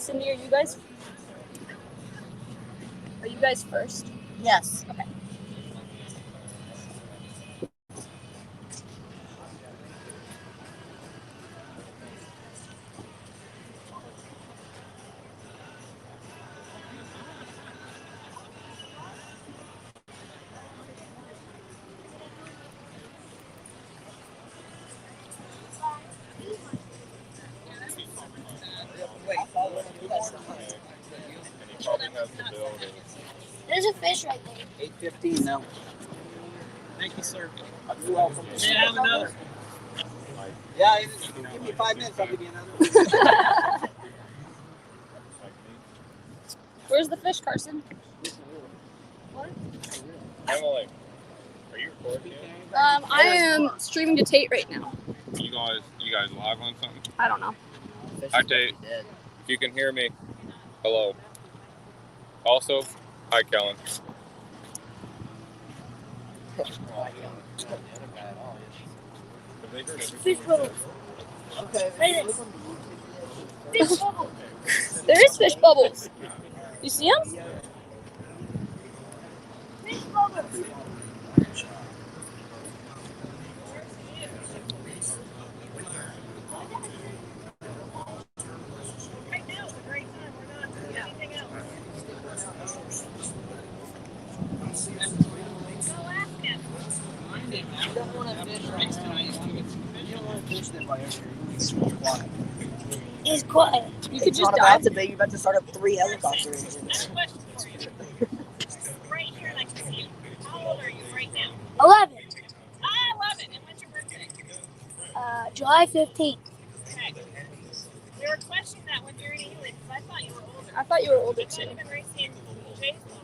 Cindy, are you guys first? Yes. Okay. There's a fish right there. 8:15 now. Thank you, sir. You're welcome. May I have another? Yeah, give me 5 minutes. I'll give you another. Where's the fish, Carson? What? Emily, are you recording? I am streaming to Tate right now. You guys live on something? I don't know. Hi, Tate. If you can hear me, hello. Also, hi, Kellen. Fish bubbles. Okay. Right there. Fish bubbles. There is fish bubbles. You see them? Fish bubbles. Right now is a great time. We're not doing anything else. Go ask him. You don't want to fish right now. You don't want to fish that way. It's quiet. It's quiet. You could It's just not dive. about to be. You're about to start up 3 helicopter engines. Question for you. Right here, and I can see you. How old are you right now? 11. I love it. And when's your birthday? July 15th. Okay. They were questioning that when you're in Ely, because I thought you were older. I thought you were older You might too. have been racing Jay's longer.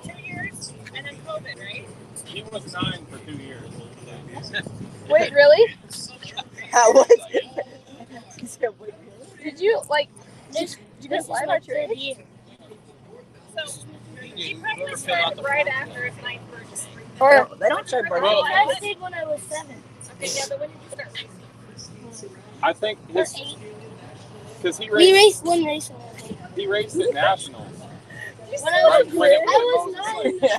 2 years, and then COVID, right? He was 9 for 2 years. Wait, really? How was it? He said, wait, really? Did you This you guys is live my at your third age? year. So he probably started right after his 9th birthday. Or They don't say birthday. Well, I stayed when I was 7. Okay, yeah, but when did you start racing? I think Or his 8. because he We raced raced one race when I was 8. he raced at nationals. When I was, Right, I was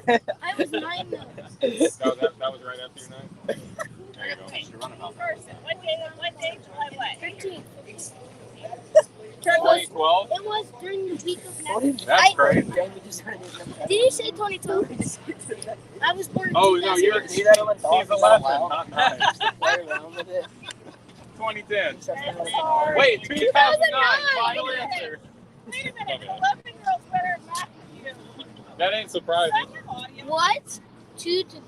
9. I was 9 though. That was right after your 9. There you go. Okay, first, what day, July what? 15th. 2012. It was during the week of National. That's crazy. Did you say 22? I was born in Oh no, 2008. he's 11, not 9. 2010. Wait, 2009. Final answer. Wait a minute, 11-year-old's better at math than you. That ain't Is surprising. that your audience? What? 2 to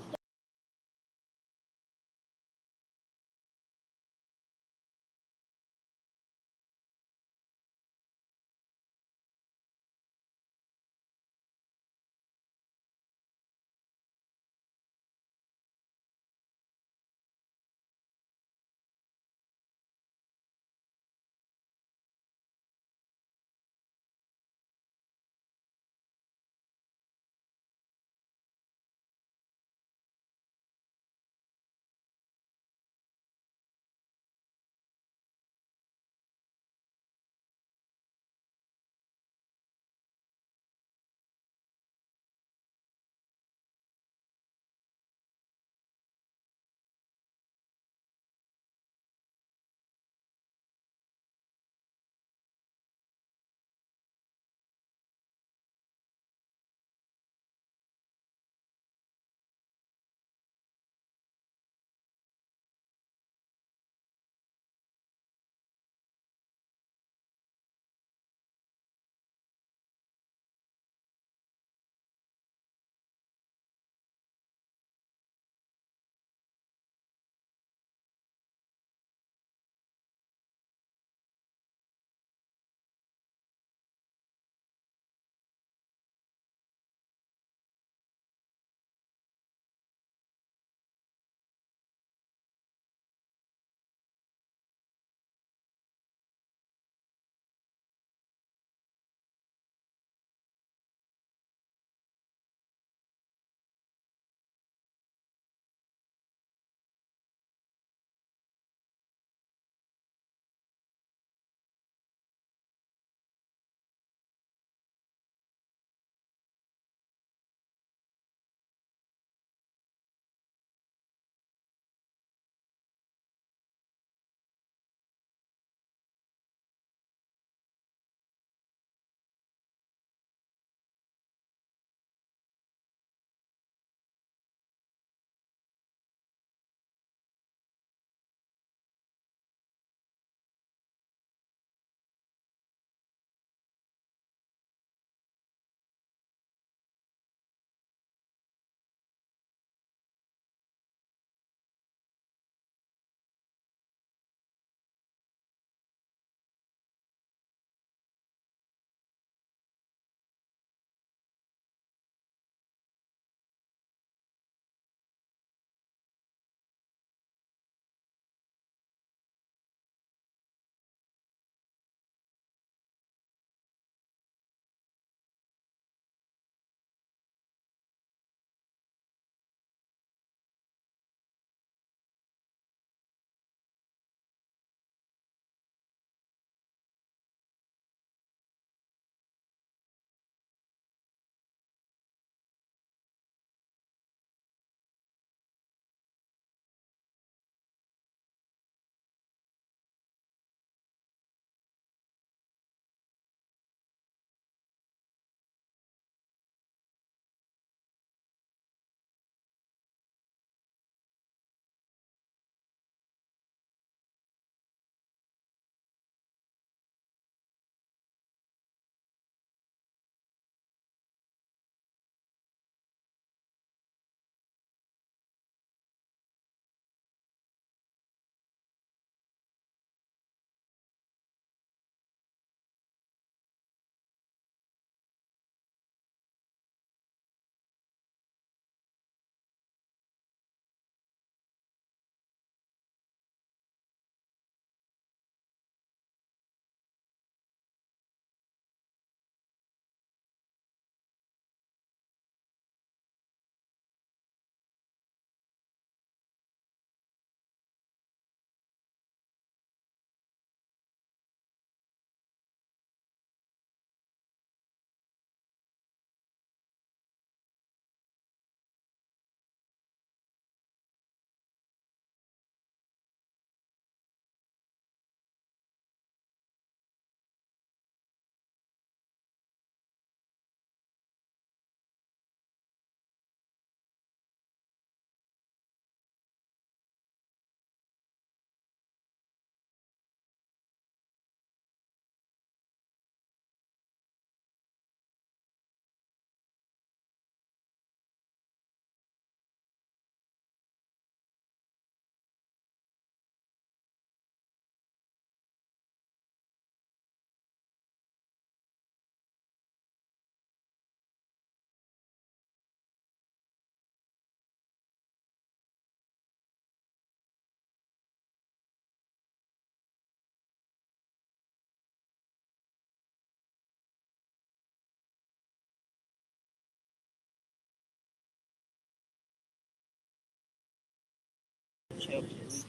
That's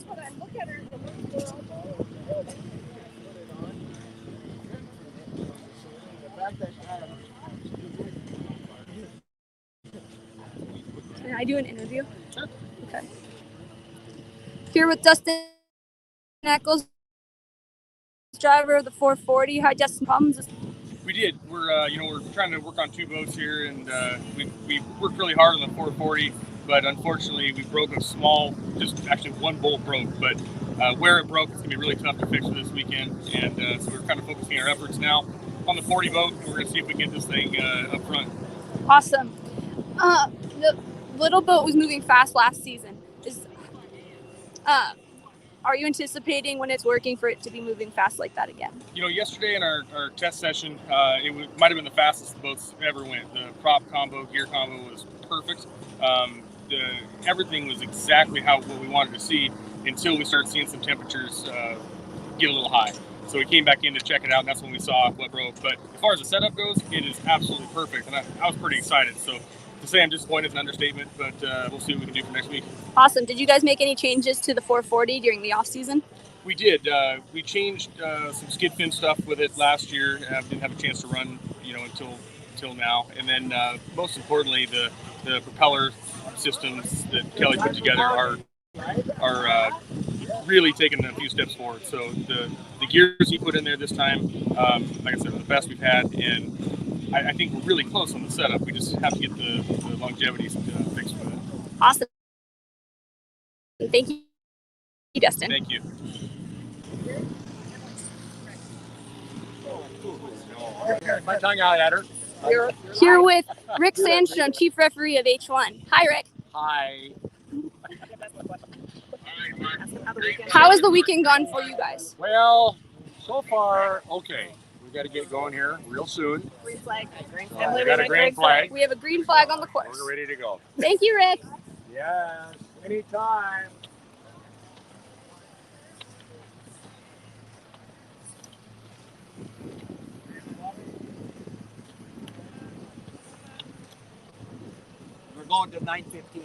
what I look at her. Can I do an interview? Sure. Okay. Here with Dustin Echols, driver of the 440. Hi, Dustin. Problems? We did. We're trying to work on 2 boats here, and we worked really hard on the 440, but unfortunately we broke a small, just actually 1 bolt broke. But where it broke, it's gonna be really tough to fix for this weekend, and so we're kind of focusing our efforts now on the 40 boat. We're gonna see if we can get this thing up front. Awesome. The little boat was moving fast last season. Are you anticipating when it's working for it to be moving fast like that again? Yesterday in our test session, might have been the fastest the boats ever went. The prop combo, gear combo was perfect. Everything was exactly what we wanted to see until we started seeing some temperatures get a little high. So we came back in to check it out, and that's when we saw what broke. But as far as the setup goes, it is absolutely perfect, and I was pretty excited. So to say I'm disappointed is an understatement, but we'll see what we can do for next week. Awesome. Did you guys make any changes to the 440 during the off season? We did. We changed some skid fin stuff with it last year. Didn't have a chance to run, until now. And then most importantly, the propeller systems that Kelly put together are really taking a few steps forward. So the gears he put in there this time, like I said, are the best we've had, and I think we're really close on the setup. We just have to get the longevity fixed with it. Awesome. Thank you, Dustin. Thank you. My tongue out at her. Here with Rick Sandstrom, Chief Referee of H1. Hi, Rick. Hi. How has the weekend gone for you guys? Well, so far, okay. We got to get going here real soon. Green flag. We got a green flag. We have a green flag on the course. We're ready to go. Thank you, Rick. Yes, anytime. We're going to 9:15.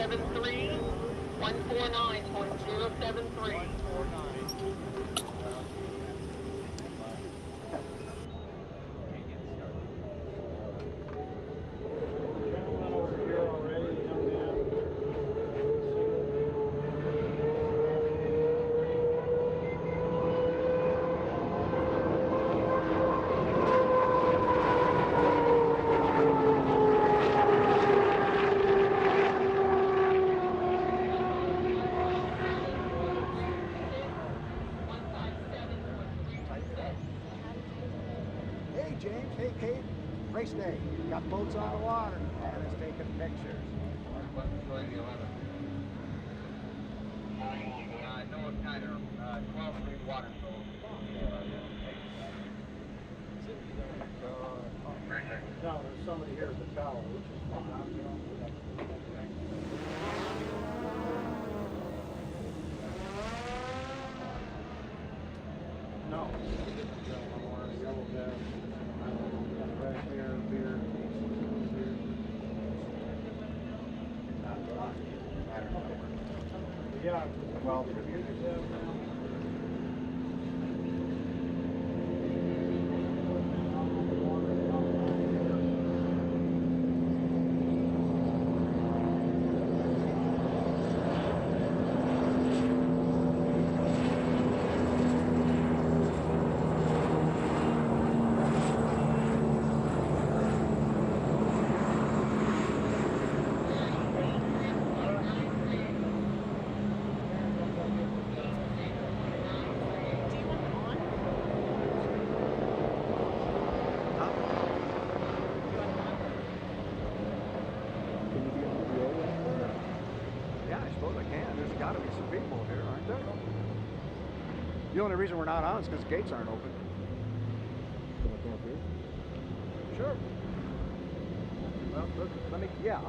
073 149.073. Hey James, hey Kate, race day. Got boats on the water and it's taking pictures. No kind of 12-degree water flow. No, there's somebody here at the tower, which is no. Yellow vest, fresh air, beer. Yeah, well, commuters have now. Yeah, I suppose I can. There's got to be some people here, aren't there? The only reason we're not on is because the gates aren't open. Sure. Well, let me, yeah.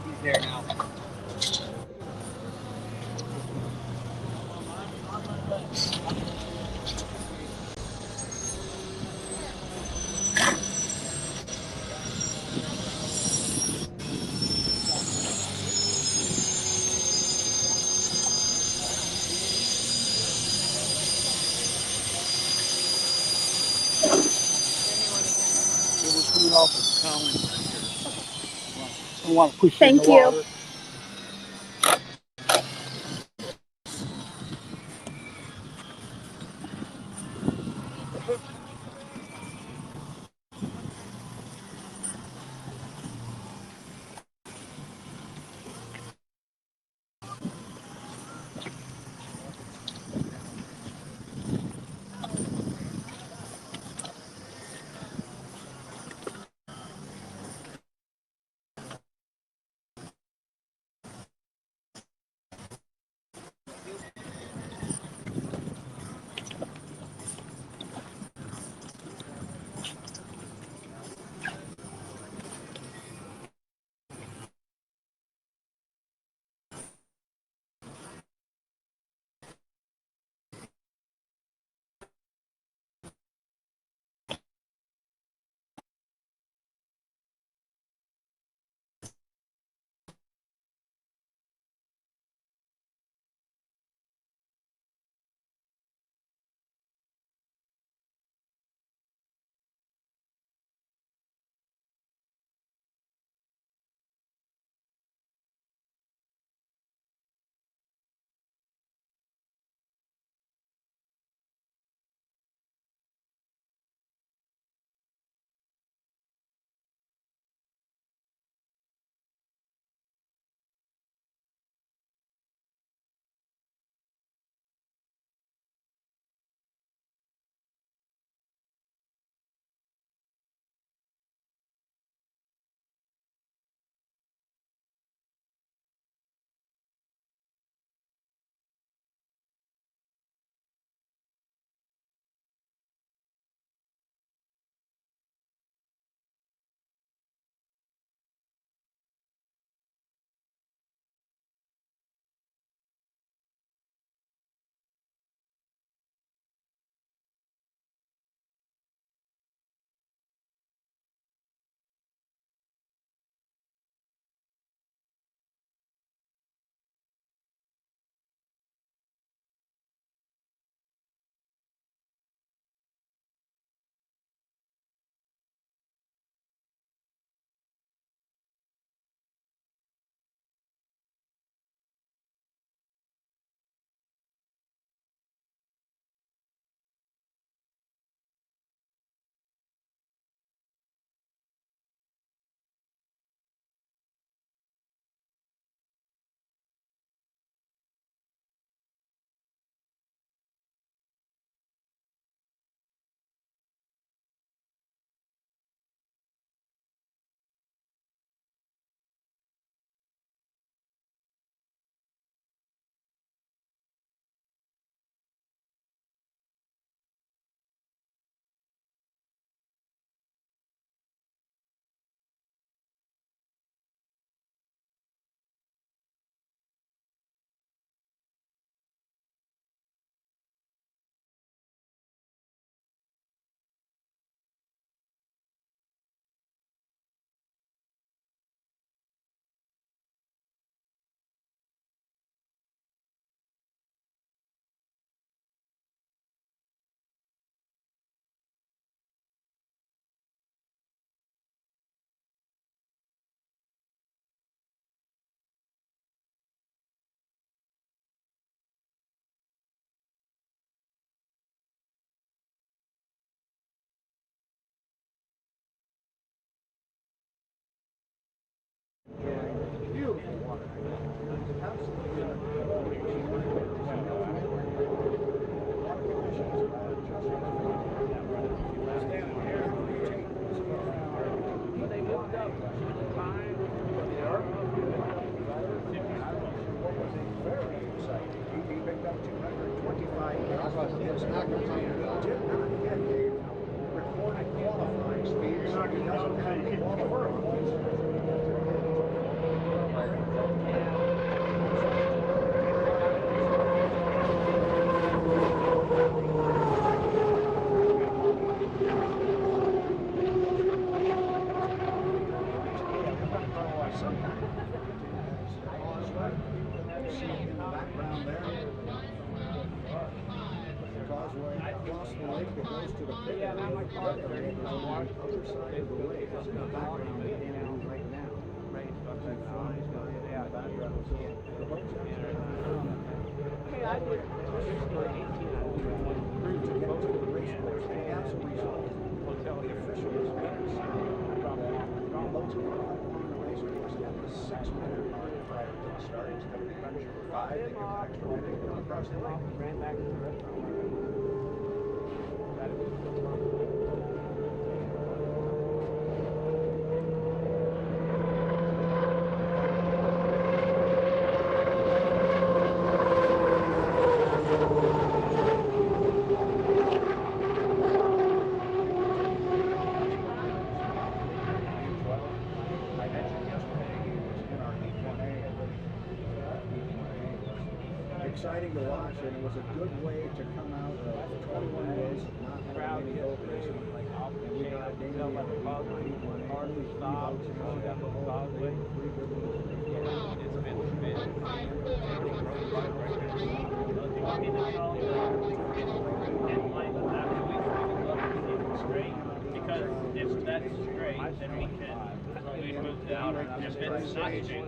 He's there now. We're coming off of Collins right here. I want to push you in Thank the you. water. Exciting to watch, and it was a good way to come out of 21 days of not having any boat racing. And we got a daily hardly stopped. Because if that's straight, then we move down. If it's not straight,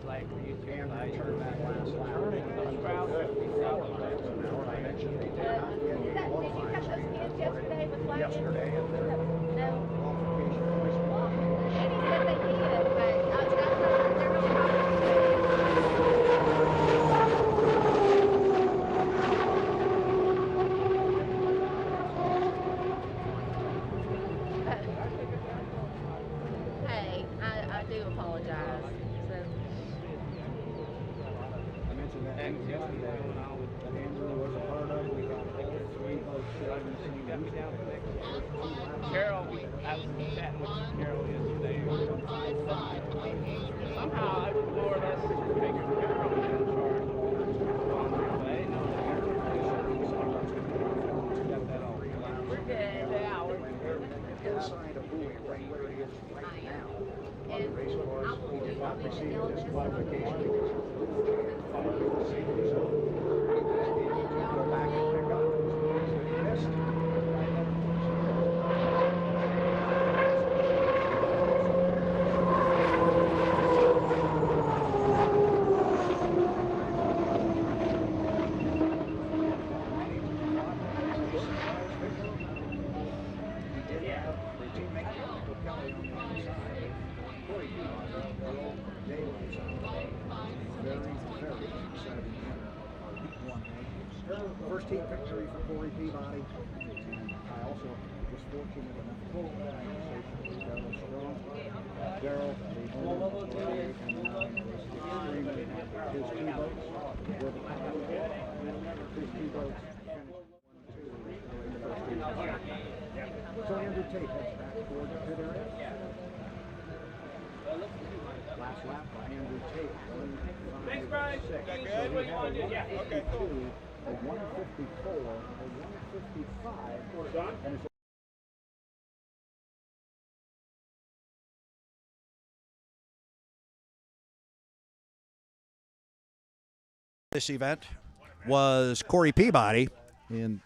like we used to turn that last lap. I mentioned they did not get Did you catch those kids yesterday with Lightning? yesterday, and their No. qualification points were Katie said they did, but they're really not. Hey, I do apologize. So. I mentioned that yesterday, that Andrew was a part of. We got all three boats driving the same Carol, I was chatting with Carol yesterday. Somehow I was more or less figured Carol was in charge. But I didn't know that got that all. We're good. Yeah, we're inside of buoy right where it is right now. On the race course, we did not receive disqualification because of the safety zone. Go back and pick up. Missed. First team victory for Corey Peabody. And I also was fortunate enough to have a conversation with Daryl Strong. Daryl, the owner of the 8 and 9, was extremely happy. His two boats were the top. His two boats finished 1-2 in the first two. So Andrew Tate heads back toward the pit area. Last lap by Andrew Tate. Thanks, Brian. Is that good? What do you want to do? Yeah, okay, cool. A 154, a 155, and it's this event was Corey Peabody, and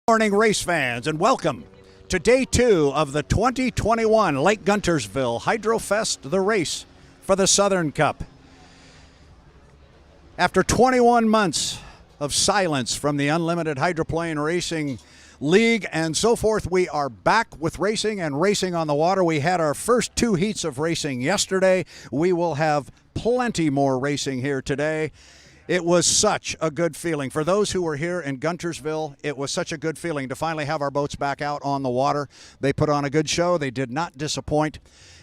Morning, race fans, and welcome to day 2 of the 2021 Lake Guntersville Hydrofest, the race for the Southern Cup. After 21 months of silence from the Unlimited Hydroplane Racing League and so forth, we are back with racing and racing on the water. We had our first 2 heats of racing yesterday. We will have plenty more racing here today. It was such a good feeling. For those who were here in Guntersville, it was such a good feeling to finally have our boats back out on the water. They put on a good show. They did not disappoint.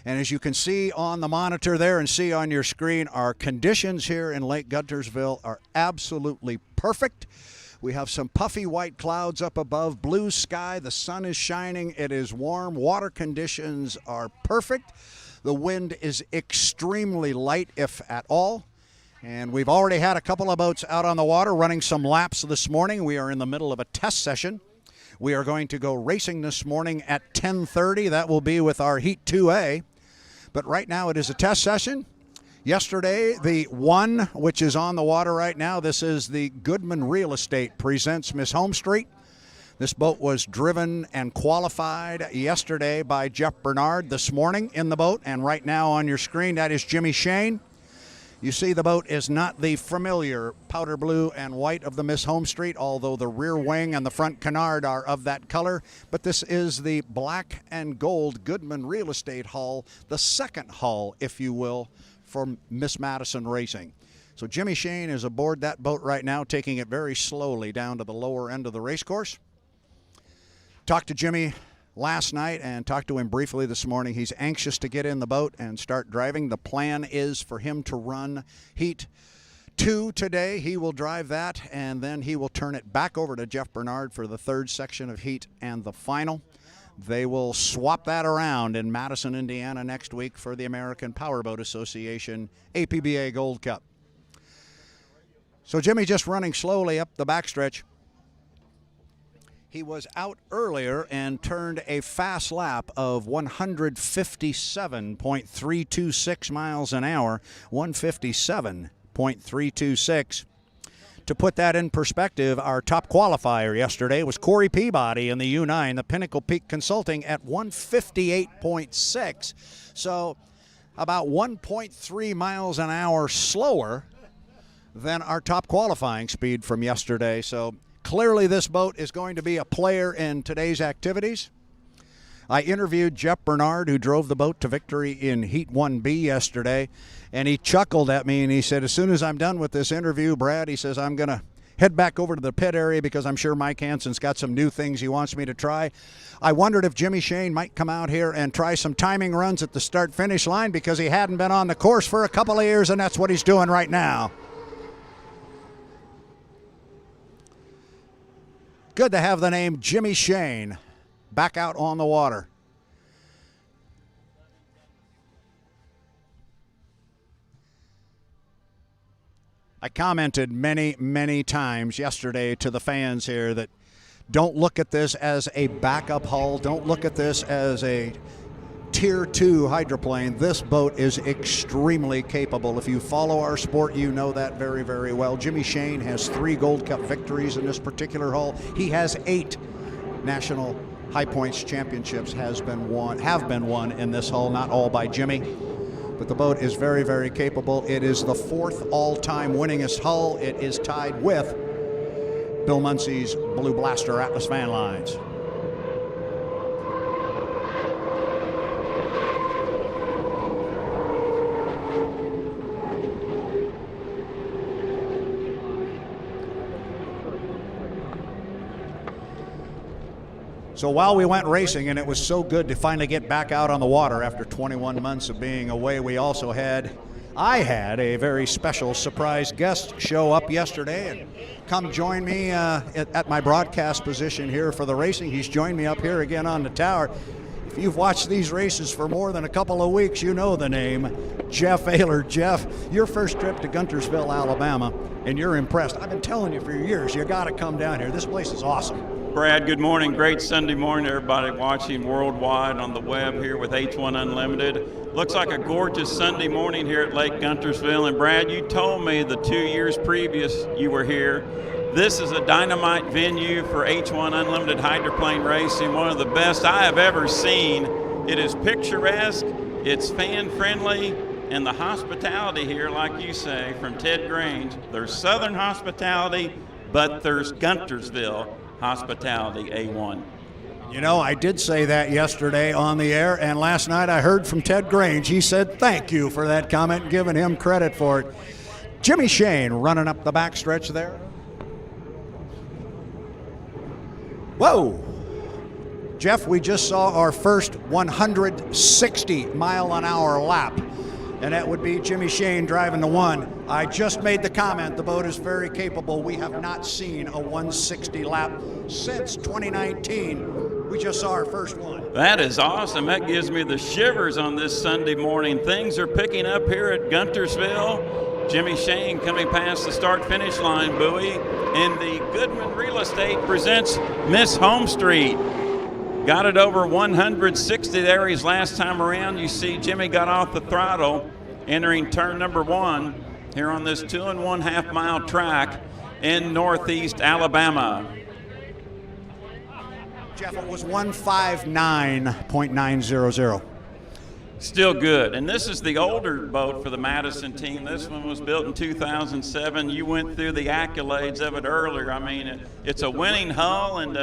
And as you can see on the monitor there and see on your screen, our conditions here in Lake Guntersville are absolutely perfect. We have some puffy white clouds up above, blue sky, the sun is shining, it is warm, water conditions are perfect. The wind is extremely light, if at all. And we've already had a couple of boats out on the water running some laps this morning. We are in the middle of a test session. We are going to go racing this morning at 10:30. That will be with our Heat 2A. But right now it is a test session. Yesterday, the one which is on the water right now, this is the Goodman Real Estate presents Miss Home Street. This boat was driven and qualified yesterday by Jeff Bernard this morning in the boat. And right now on your screen, that is Jimmy Shane. You see the boat is not the familiar powder blue and white of the Miss Home Street, although the rear wing and the front canard are of that color. But this is the black and gold Goodman Real Estate hull, the second hull, if you will, for Miss Madison Racing. So Jimmy Shane is aboard that boat right now, taking it very slowly down to the lower end of the race course. Talked to Jimmy last night and talked to him briefly this morning. He's anxious to get in the boat and start driving. The plan is for him to run Heat 2 today. He will drive that, and then he will turn it back over to Jeff Bernard for the third section of Heat and the final. They will swap that around in Madison, Indiana next week for the American Powerboat Association APBA Gold Cup. So Jimmy just running slowly up the backstretch. He was out earlier and turned a fast lap of 157.326 miles an hour, 157.326. To put that in perspective, our top qualifier yesterday was Corey Peabody in the U9, the Pinnacle Peak Consulting, at 158.6. So about 1.3 miles an hour slower than our top qualifying speed from yesterday. So clearly this boat is going to be a player in today's activities. I interviewed Jeff Bernard, who drove the boat to victory in Heat 1B yesterday, and he chuckled at me and he said, as soon as I'm done with this interview, Brad, he says, I'm going to head back over to the pit area because I'm sure Mike Hansen's got some new things he wants me to try. I wondered if Jimmy Shane might come out here and try some timing runs at the start-finish line because he hadn't been on the course for a couple of years, and that's what he's doing right now. Good to have the name Jimmy Shane back out on the water. I commented many, many times yesterday to the fans here that don't look at this as a backup hull. Don't look at this as a Tier 2 hydroplane. This boat is extremely capable. If you follow our sport, you know that very, very well. Jimmy Shane has 3 Gold Cup victories in this particular hull. He has 8 National High Points Championships have been won in this hull, not all by Jimmy. But the boat is very, very capable. It is the 4th all-time winningest hull. It is tied with Bill Muncie's Blue Blaster Atlas Van Lines. So while we went racing, and it was so good to finally get back out on the water after 21 months of being away, I had a very special surprise guest show up yesterday and come join me at my broadcast position here for the racing. He's joined me up here again on the tower. If you've watched these races for more than a couple of weeks, you know the name, Jeff Aylor. Jeff, your first trip to Guntersville, Alabama, and you're impressed. I've been telling you for years, you got to come down here. This place is awesome. Brad, good morning. Great Sunday morning to everybody watching worldwide on the web here with H1 Unlimited. Looks like a gorgeous Sunday morning here at Lake Guntersville. And Brad, you told me the 2 years previous you were here This is a dynamite venue for H1 Unlimited Hydroplane Racing, one of the best I have ever seen. It is picturesque, it's fan-friendly, and the hospitality here, like you say, from Ted Grange, there's Southern hospitality, but there's Guntersville hospitality, A1. You know, I did say that yesterday on the air, and last night I heard from Ted Grange. He said thank you for that comment, giving him credit for it. Jimmy Shane running up the backstretch there. Whoa! Jeff, we just saw our first 160-mile-an-hour lap, and that would be Jimmy Shane driving the one. I just made the comment, the boat is very capable. We have not seen a 160 lap since 2019. We just saw our first one. That is awesome. That gives me the shivers on this Sunday morning. Things are picking up here at Guntersville. Jimmy Shane coming past the start-finish line buoy, and the Goodman Real Estate presents Miss Home Street. Got it over 160 there his last time around. You see Jimmy got off the throttle entering turn number 1 here on this 2.5 mile track in northeast Alabama. Jeff, it was 159.900. Still good. And this is the older boat for the Madison team. This one was built in 2007. You went through the accolades of it earlier. I mean, it's a winning hull. And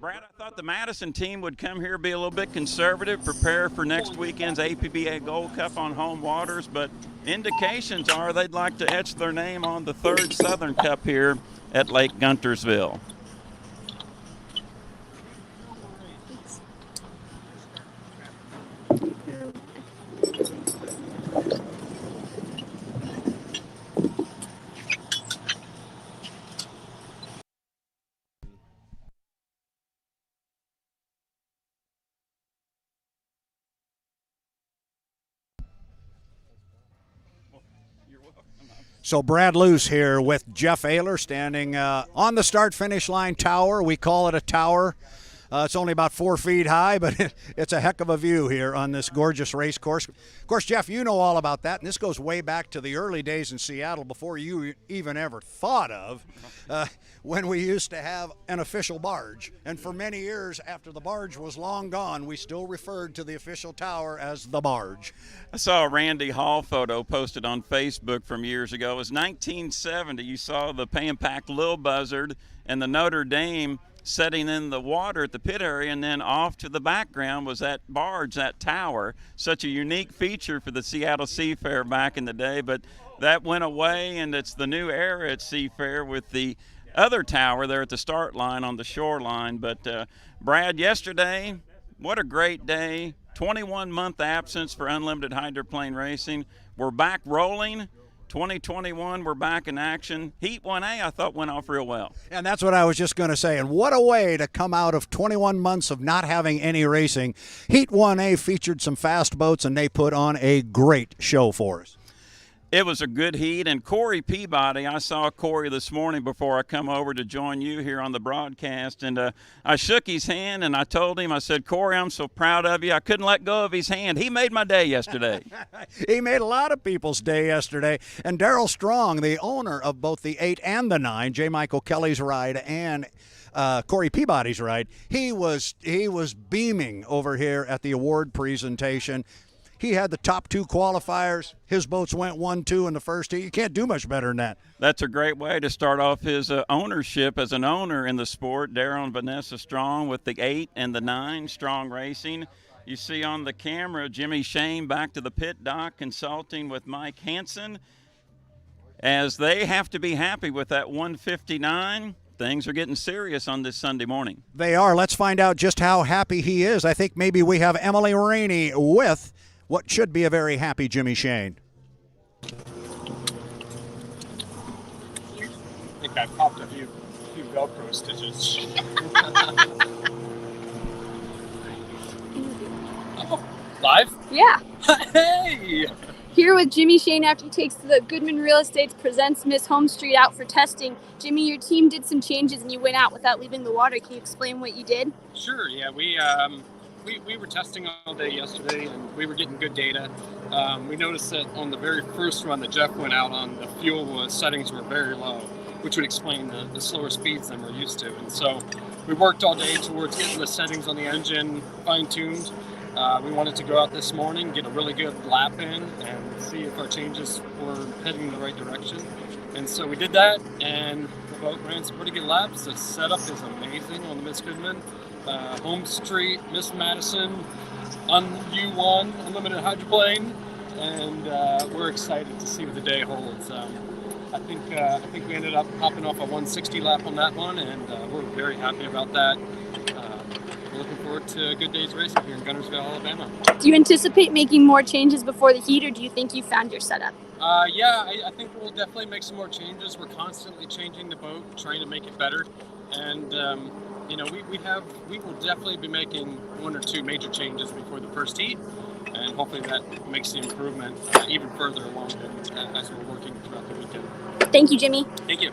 Brad, I thought the Madison team would come here, be a little bit conservative, prepare for next weekend's APBA Gold Cup on home waters, but indications are they'd like to etch their name on the 3rd Southern Cup here at Lake Guntersville. So Brad Luce here with Jeff Aylor standing on the start-finish line tower. We call it a tower. It's only about 4 feet high, but it's a heck of a view here on this gorgeous race course. Of course, Jeff, you know all about that, and this goes way back to the early days in Seattle before you even ever thought of when we used to have an official barge. And for many years after the barge was long gone, we still referred to the official tower as the barge. I saw a Randy Hall photo posted on Facebook from years ago. It was 1970. You saw the Pan Pac Lil Buzzard and the Notre Dame setting in the water at the pit area, and then off to the background was that barge, that tower. Such a unique feature for the Seattle Seafair back in the day, but that went away, and it's the new era at Seafair with the other tower there at the start line on the shoreline. But Brad, yesterday, what a great day. 21-month absence for Unlimited Hydroplane Racing. We're back rolling. 2021, we're back in action. Heat 1A, I thought, went off real well. And that's what I was just going to say. And what a way to come out of 21 months of not having any racing. Heat 1A featured some fast boats, and they put on a great show for us. It was a good heat, and Corey Peabody, I saw Corey this morning before I come over to join you here on the broadcast, and I shook his hand, and I told him, I said, Corey, I'm so proud of you. I couldn't let go of his hand. He made my day yesterday. He made a lot of people's day yesterday. And Darrell Strong, the owner of both the 8 and the 9, J. Michael Kelly's ride and Corey Peabody's ride, he was beaming over here at the award presentation. He had the top 2 qualifiers. His boats went 1-2 in the first heat. You can't do much better than that. That's a great way to start off his ownership as an owner in the sport. Darryl and Vanessa Strong with the 8 and the 9, Strong Racing. You see on the camera Jimmy Shane back to the pit dock consulting with Mike Hansen as they have to be happy with that 159. Things are getting serious on this Sunday morning. They are. Let's find out just how happy he is. I think maybe we have Emily Rainey with what should be a very happy Jimmy Shane. I think I popped a few Velcro stitches. Oh, live? Yeah. Hey! Here with Jimmy Shane after he takes the Goodman Real Estate presents Miss Home Street out for testing. Jimmy, your team did some changes and you went out without leaving the water. Can you explain what you did? Sure, yeah. We were testing all day yesterday, and we were getting good data. We noticed that on the very first run that Jeff went out on, the fuel settings were very low. which would explain the slower speeds than we're used to. And so we worked all day towards getting the settings on the engine fine-tuned. We wanted to go out this morning, get a really good lap in, and see if our changes were heading in the right direction. And so we did that, and the boat ran some pretty good laps. The setup is amazing on the Miss Goodman, Home Street, Miss Madison, on U1, unlimited hydroplane, and we're excited to see what the day holds. I think we ended up popping off a 160 lap on that one, and we're very happy about that. We're looking forward to a good day's racing here in Guntersville, Alabama. Do you anticipate making more changes before the heat, or do you think you found your setup? Yeah, I think we'll definitely make some more changes. We're constantly changing the boat, trying to make it better, and you know, we will definitely be making 1 or 2 major changes before the first heat, and hopefully that makes the improvement even further along as we're working throughout the weekend. Thank you, Jimmy. Thank you.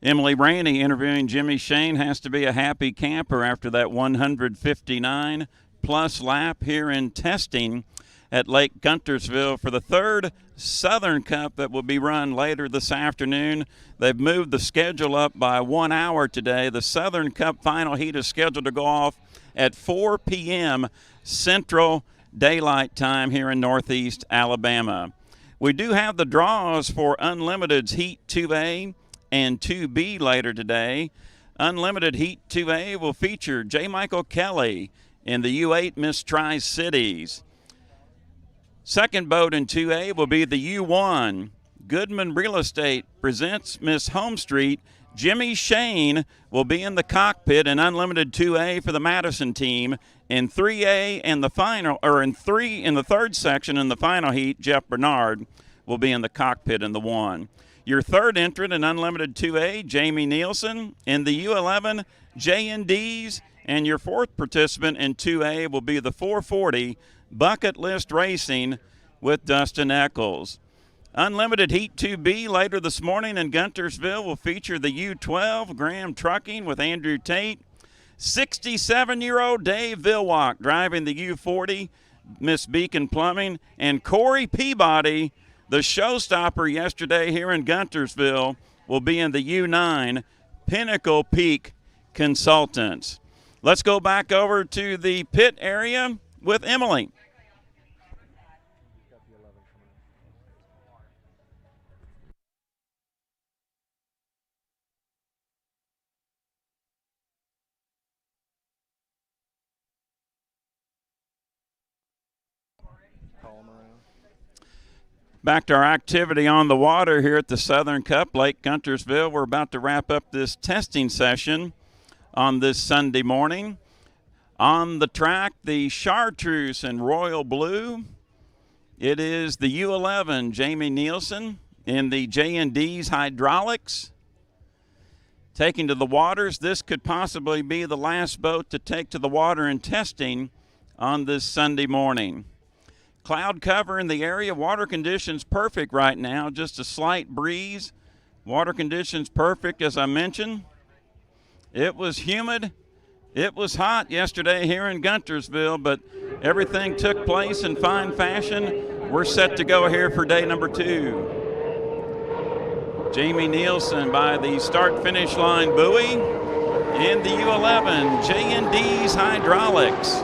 Emily Rainey interviewing Jimmy Shane. Has to be a happy camper after that 159-plus lap here in testing at Lake Guntersville for the 3rd Southern Cup that will be run later this afternoon. They've moved the schedule up by 1 hour today. The Southern Cup final heat is scheduled to go off at 4 p.m. Central Daylight Time here in Northeast Alabama. We do have the draws for Unlimited's Heat 2A and 2B later today. Unlimited Heat 2A will feature J. Michael Kelly in the U8 Miss Tri-Cities. Second boat in 2A will be the U1. Goodman Real Estate presents Miss Home Street. Jimmy Shane will be in the cockpit in Unlimited 2A for the Madison team. In 3A and the final, or in the third section in the final heat, Jeff Bernard will be in the cockpit in the 1. Your third entrant in Unlimited 2A, Jamie Nielsen. In the U11, J&Ds. And your fourth participant in 2A will be the 440 Bucket List Racing with Dustin Echols. Unlimited Heat 2B later this morning in Guntersville will feature the U12 Graham Trucking with Andrew Tate. 67-year-old Dave Vilwalk driving the U40 Miss Beacon Plumbing. And Corey Peabody, the showstopper yesterday here in Guntersville, will be in the U9 Pinnacle Peak Consultants. Let's go back over to the pit area with Emily. Back to our activity on the water here at the Southern Cup, Lake Guntersville. We're about to wrap up this testing session on this Sunday morning. On the track, the Chartreuse in royal blue. It is the U11, Jamie Nielsen, in the J&D's Hydraulics. Taking to the waters, this could possibly be the last boat to take to the water in testing on this Sunday morning. Cloud cover in the area. Water conditions perfect right now. Just a slight breeze. Water conditions perfect, as I mentioned. It was humid. It was hot yesterday here in Guntersville, but everything took place in fine fashion. We're set to go here for day number 2. Jamie Nielsen by the start-finish line buoy in the U11, J&D's Hydraulics.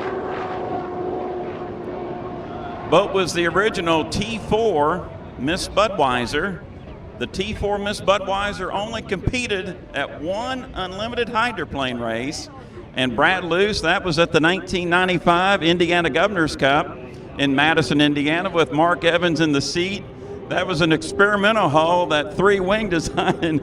Boat was the original T4 Miss Budweiser. The T4 Miss Budweiser only competed at one unlimited hydroplane race. And Brad Luce, that was at the 1995 Indiana Governor's Cup in Madison, Indiana, with Mark Evans in the seat. That was an experimental hull, that 3-wing design.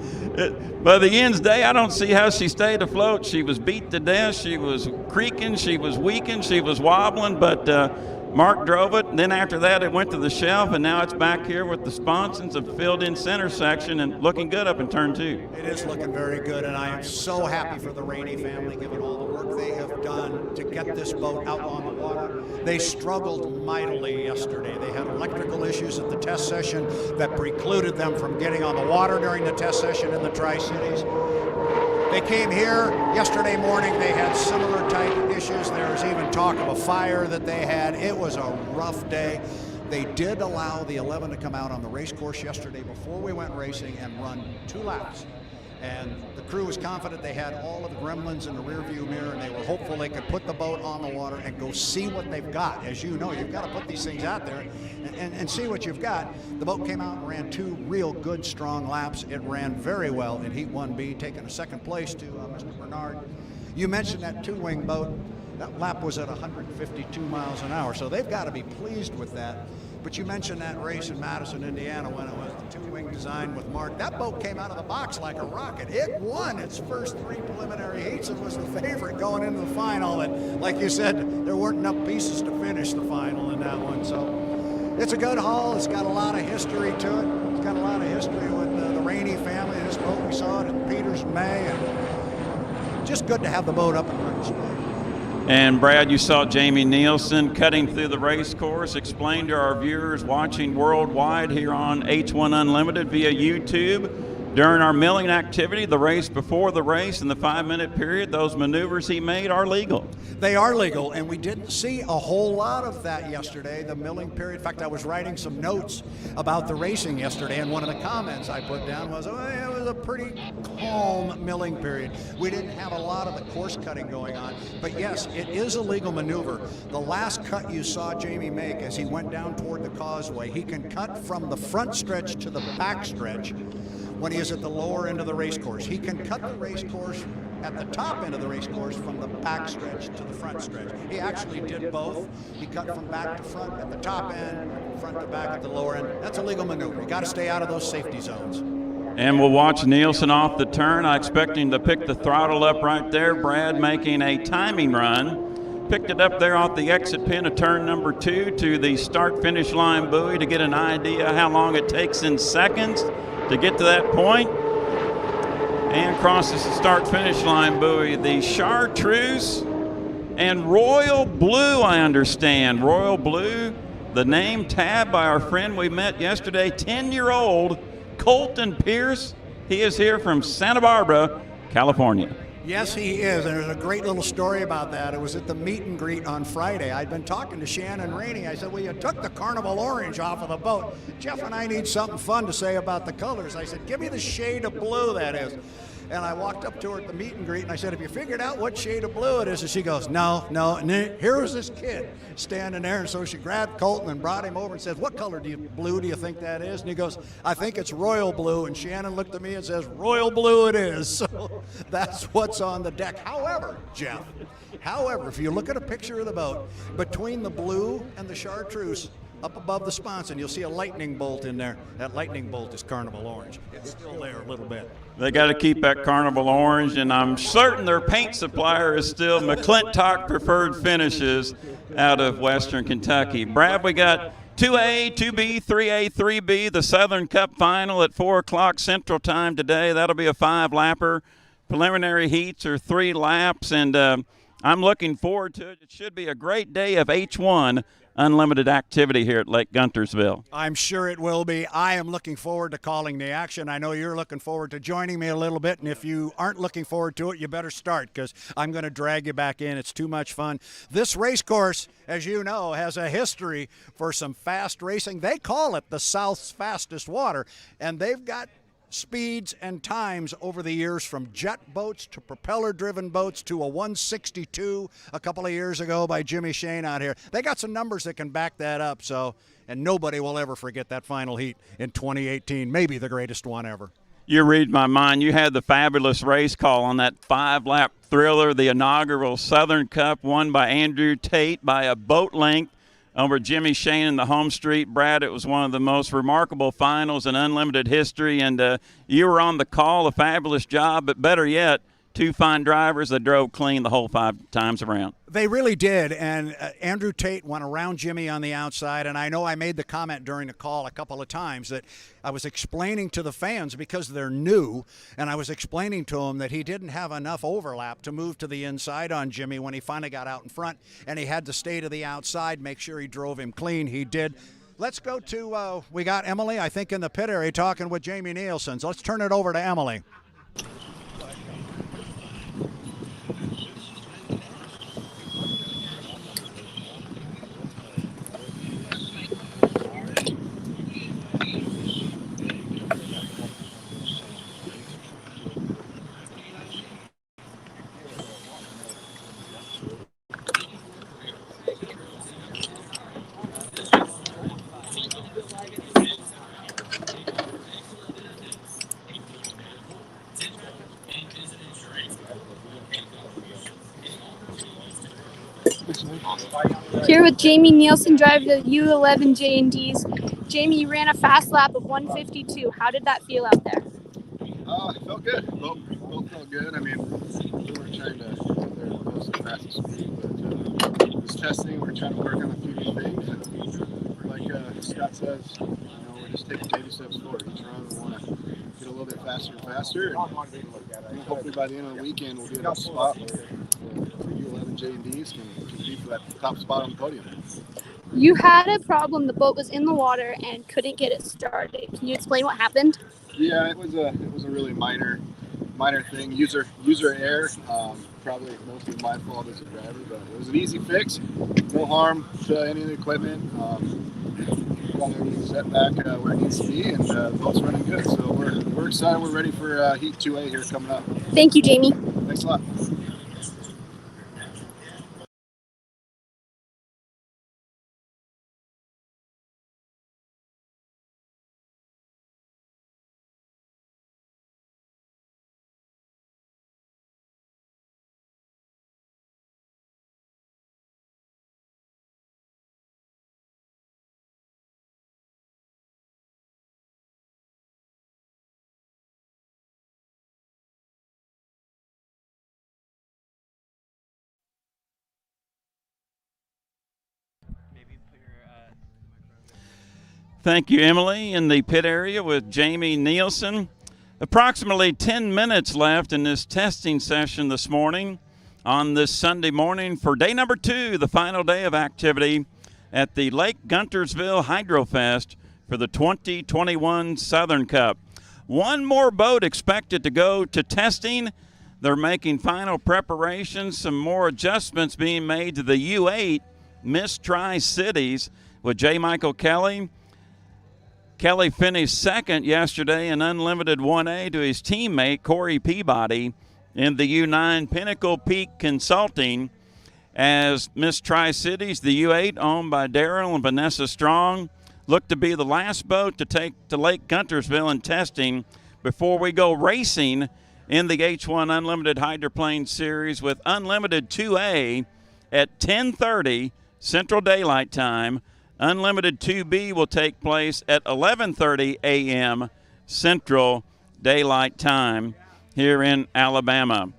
By the end's day, I don't see how she stayed afloat. She was beat to death. She was creaking. She was weakened. She was wobbling, but Mark drove it. And then after that, it went to the shelf, and now it's back here with the sponsons, a filled-in center section, and looking good up in turn 2. It is looking very good, and I am so happy for the Rainey family, given all the work they have done to get this boat out on the water. They struggled mightily yesterday. They had electrical issues at the test session that precluded them from getting on the water during the test session in the Tri-Cities. They came here yesterday morning. They had similar type issues. There was even talk of a fire that they had. It was a rough day. They did allow the 11 to come out on the race course yesterday before we went racing and run 2 laps. And the crew was confident they had all of the gremlins in the rearview mirror, and they were hopeful they could put the boat on the water and go see what they've got. As you know, you've got to put these things out there and see what you've got. The boat came out and ran 2 real good, strong laps. It ran very well in Heat 1B, taking a second place to Mr. Bernard. You mentioned that 2-wing boat. That lap was at 152 miles an hour, so they've got to be pleased with that. But you mentioned that race in Madison, Indiana, when it was the 2-wing design with Mark. That boat came out of the box like a rocket. It won its first 3 preliminary heats and was the favorite going into the final. And like you said, there weren't enough pieces to finish the final in that one. So it's a good haul. It's got a lot of history to it. It's got a lot of history with the Rainey family. This boat, we saw it at Peters in May. And just good to have the boat up and running. And Brad, you saw Jamie Nielsen cutting through the race course. Explain to our viewers watching worldwide here on H1 Unlimited via YouTube. During our milling activity, the race before the race, and the 5-minute period, those maneuvers he made are legal. They are legal, and we didn't see a whole lot of that yesterday, the milling period. In fact, I was writing some notes about the racing yesterday, and one of the comments I put down was, oh, it was a pretty calm milling period. We didn't have a lot of the course cutting going on, but yes, it is a legal maneuver. The last cut you saw Jamie make as he went down toward the causeway, he can cut from the front stretch to the back stretch when he is at the lower end of the race course. He can cut the race course at the top end of the race course from the back stretch to the front stretch. He actually did both. He cut from back to front at the top end, front to back at the lower end. That's a legal maneuver. You got to stay out of those safety zones. And we'll watch Nielsen off the turn. I expect him to pick the throttle up right there. Brad making a timing run. Picked it up there off the exit pin of turn number 2 to the start-finish line buoy to get an idea how long it takes in seconds to get to that point, and crosses the start-finish line buoy. The Chartreuse and Royal Blue, I understand. Royal Blue, the name tabbed by our friend we met yesterday, 10-year-old Colton Pierce. He is here from Santa Barbara, California. Yes, he is, and there's a great little story about that. It was at the meet and greet on Friday. I'd been talking to Shannon Rainey. I said, well, you took the Carnival Orange off of the boat. Jeff and I need something fun to say about the colors. I said, give me the shade of blue that is. And I walked up to her at the meet and greet, and I said, have you figured out what shade of blue it is? And she goes, no. And then here was this kid standing there, and so she grabbed Colton and brought him over and said, what color blue do you think that is? And he goes, I think it's royal blue. And Shannon looked at me and says, royal blue it is. So that's what's on the deck. However, Jeff, if you look at a picture of the boat, between the blue and the Chartreuse, up above the sponson, you'll see a lightning bolt in there. That lightning bolt is Carnival Orange. It's still there a little bit. They got to keep that Carnival Orange, and I'm certain their paint supplier is still McClintock Preferred Finishes out of Western Kentucky. Brad, we got 2A, 2B, 3A, 3B, the Southern Cup final at 4 o'clock Central Time today. That'll be a 5-lapper. Preliminary heats are 3 laps, and I'm looking forward to it. It should be a great day of H1 Unlimited activity here at Lake Guntersville. I'm sure it will be. I am looking forward to calling the action. I know you're looking forward to joining me a little bit, and if you aren't looking forward to it, you better start, because I'm going to drag you back in. It's too much fun. This race course, as you know, has a history for some fast racing. They call it the South's fastest water, and they've got speeds and times over the years, from jet boats to propeller-driven boats to a 162 a couple of years ago by Jimmy Shane out here. They got some numbers that can back that up, so, and nobody will ever forget that final heat in 2018, maybe the greatest one ever. You read my mind. You had the fabulous race call on that 5-lap thriller, the inaugural Southern Cup, won by Andrew Tate by a boat length over Jimmy Shane in the home street. Brad, it was one of the most remarkable finals in Unlimited history, and you were on the call, a fabulous job, but better yet, 2 fine drivers that drove clean the whole 5 times around. They really did, and Andrew Tate went around Jimmy on the outside, and I know I made the comment during the call a couple of times that I was explaining to the fans, because they're new, and I was explaining to them that he didn't have enough overlap to move to the inside on Jimmy when he finally got out in front, and he had to stay to the outside, make sure he drove him clean. He did. Let's go to, we got Emily, I think, in the pit area talking with Jamie Nielsen. So let's turn it over to Emily. Here with Jamie Nielsen, driver the U11 J&Ds. Jamie, you ran a fast lap of 152. How did that feel out there? It felt good. Both felt good. I mean, we weren't trying to get there close to fastest speed, but this testing, we're trying to work on a few new things. And like Scott says, we're just taking baby steps forward. Each run, we want to get a little bit faster and faster. And hopefully by the end of the weekend, we'll be in a spot where the U11 J&Ds can compete for that top spot on the podium. You had a problem. The boat was in the water and couldn't get it started. Can you explain what happened? Yeah, it was a really minor thing. User error. Probably mostly my fault as a driver, but it was an easy fix. No harm to any of the equipment. Got everything set back where it needs to be, and the boat's running good. So we're excited. We're ready for Heat 2A here coming up. Thank you, Jamie. Thanks a lot. Thank you, Emily. In the pit area with Jamie Nielsen. Approximately 10 minutes left in this testing session this morning on this Sunday morning for day number 2, the final day of activity at the Lake Guntersville Hydrofest for the 2021 Southern Cup. One more boat expected to go to testing. They're making final preparations, some more adjustments being made to the U8 Miss Tri-Cities with J. Michael Kelly. Kelly finished second yesterday in Unlimited 1A to his teammate Corey Peabody in the U9 Pinnacle Peak Consulting. As Miss Tri-Cities, the U8 owned by Daryl and Vanessa Strong, looked to be the last boat to take to Lake Guntersville in testing before we go racing in the H1 Unlimited Hydroplane Series with Unlimited 2A at 10:30 Central Daylight Time. Unlimited 2B will take place at 11:30 a.m. Central Daylight Time here in Alabama.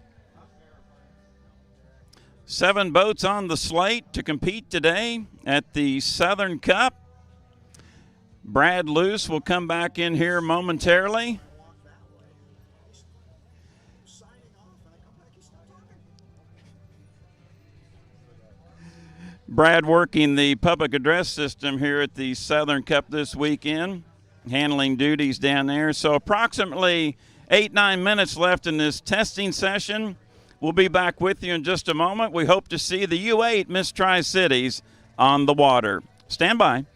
7 boats on the slate to compete today at the Southern Cup. Brad Luce will come back in here momentarily. Brad working the public address system here at the Southern Cup this weekend, handling duties down there. So approximately 8-9 minutes left in this testing session. We'll be back with you in just a moment. We hope to see the U8 Miss Tri-Cities on the water. Stand by.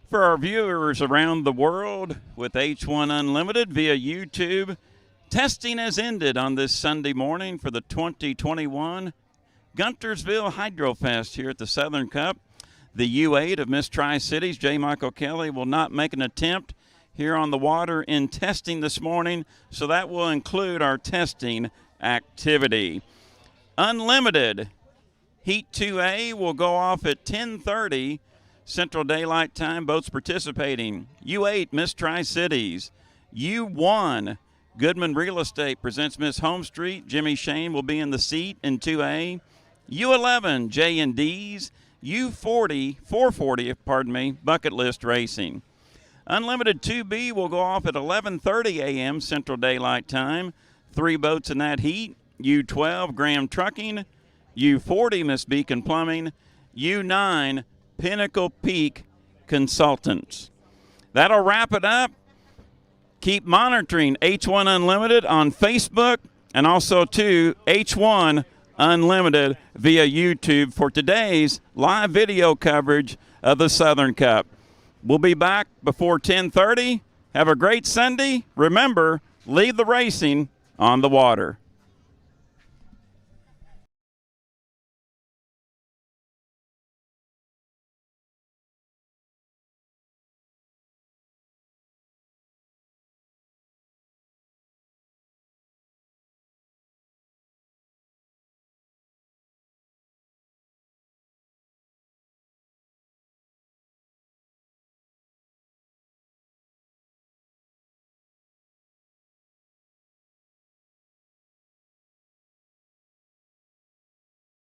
For our viewers around the world with H1 Unlimited via YouTube, testing has ended on this Sunday morning for the 2021 Guntersville Hydrofest here at the Southern Cup. The U8 of Miss Tri-Cities, J. Michael Kelly, will not make an attempt here on the water in testing this morning, so that will include our testing activity. Unlimited Heat 2A will go off at 10:30 Central Daylight Time. Boats participating: U8 Miss Tri-Cities, U1 Goodman Real Estate presents Miss Home Street. Jimmy Shane will be in the seat in 2A. U11 J&D's, U40 440 Bucket List Racing. Unlimited 2B will go off at 11:30 a.m. Central Daylight Time. 3 boats in that heat: U12 Graham Trucking, U40 Miss Beacon Plumbing, U9 Pinnacle Peak Consultants. That'll wrap it up. Keep monitoring H1 Unlimited on Facebook and also to H1 Unlimited via YouTube for today's live video coverage of the Southern Cup. We'll be back before 10:30. Have a great Sunday. Remember, leave the racing on the water.